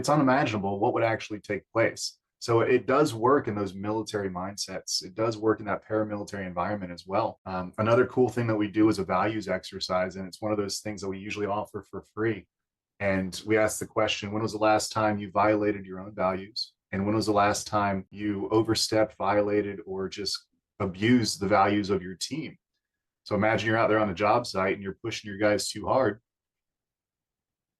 it's unimaginable what would actually take place. So it does work in those military mindsets. It does work in that paramilitary environment as well. Another cool thing that we do is a values exercise, and it's one of those things that we usually offer for free. And we ask the question, when was the last time you violated your own values? And when was the last time you overstepped, violated, or just abused the values of your team? So imagine you're out there on a job site and you're pushing your guys too hard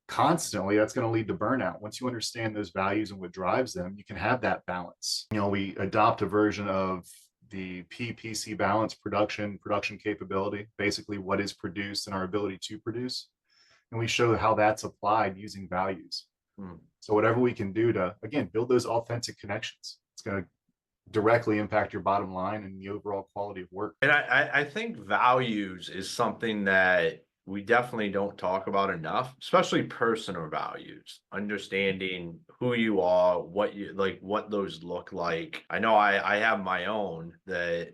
constantly. That's going to lead to burnout. Once you understand those values and what drives them, you can have that balance. We adopt a version of the PPC balance, production capability, basically what is produced and our ability to produce. And we show how that's applied using values. So whatever we can do to, again, build those authentic connections, it's going to directly impact your bottom line and the overall quality of work. And I think values is something that we definitely don't talk about enough, especially personal values, understanding who you are, what you like, what those look like. I know I have my own that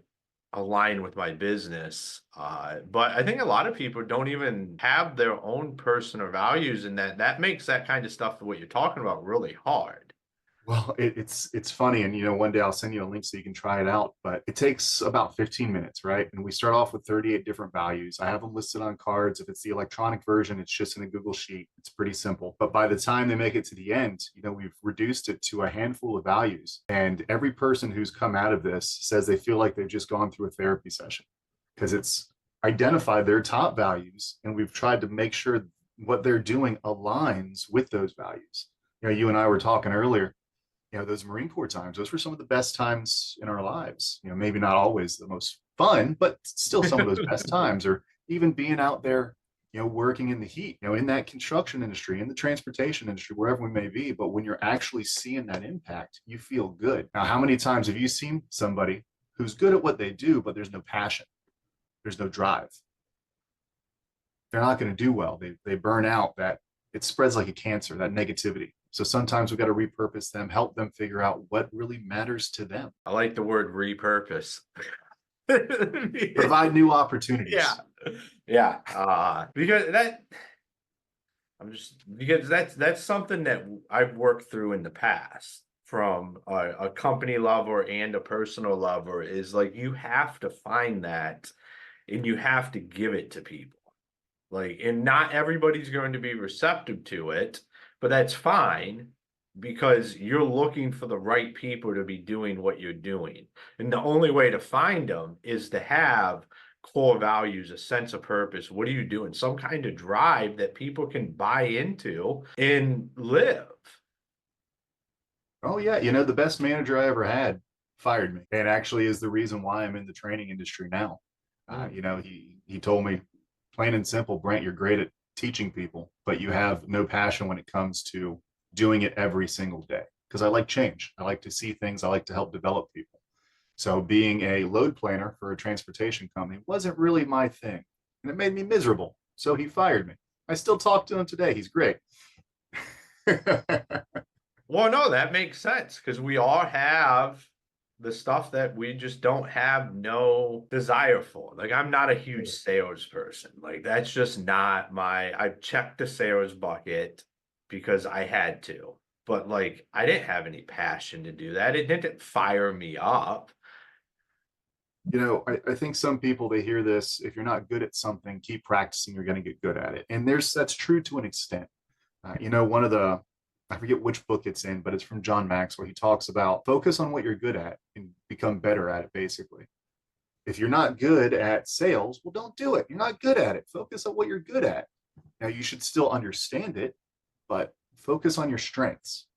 align with my business, but I think a lot of people don't even have their own personal values, and that makes that kind of stuff, what you're talking about, really hard. Well, it's funny, and one day I'll send you a link so you can try it out. But it takes about 15 minutes, right? And we start off with 38 different values. I have them listed on cards. If it's the electronic version, it's just in a Google sheet. It's pretty simple. But by the time they make it to the end, we've reduced it to a handful of values. And every person who's come out of this says they feel like they've just gone through a therapy session, because it's identified their top values, and we've tried to make sure what they're doing aligns with those values. You and I were talking earlier. Those Marine Corps times, those were some of the best times in our lives. Maybe not always the most fun, but still some of those best times. Or even being out there, working in the heat, in that construction industry, in the transportation industry, wherever we may be. But when you're actually seeing that impact, you feel good. Now, how many times have you seen somebody who's good at what they do, but there's no passion, there's no drive? They're not going to do well. They burn out. That it spreads like a cancer, that negativity. So sometimes we've got to repurpose them, help them figure out what really matters to them. I like the word repurpose. Provide new opportunities. Yeah. Because that's something that I've worked through in the past from a company level and a personal level, is like, you have to find that and you have to give it to people. And not everybody's going to be receptive to it, but that's fine, because you're looking for the right people to be doing what you're doing. And the only way to find them is to have core values, a sense of purpose. What are you doing? Some kind of drive that people can buy into and live. Oh, yeah. The best manager I ever had fired me, and actually is the reason why I'm in the training industry now. He told me, plain and simple, Brent, you're great at teaching people, but you have no passion when it comes to doing it every single day. Because I like change. I like to see things. I like to help develop people. So being a load planner for a transportation company wasn't really my thing. And it made me miserable. So he fired me. I still talk to him today. He's great. Well, no, that makes sense, because we all have the stuff that we just don't have no desire for. I'm not a huge salesperson. That's just not I've checked the sales bucket because I had to, but I didn't have any passion to do that. It didn't fire me up. I think some people, they hear this, if you're not good at something, keep practicing, you're going to get good at it. And that's true to an extent. One of the, I forget which book it's in, but it's from John Maxwell. He talks about focus on what you're good at and become better at it, basically. If you're not good at sales, well, don't do it. You're not good at it. Focus on what you're good at. Now, you should still understand it, but focus on your strengths.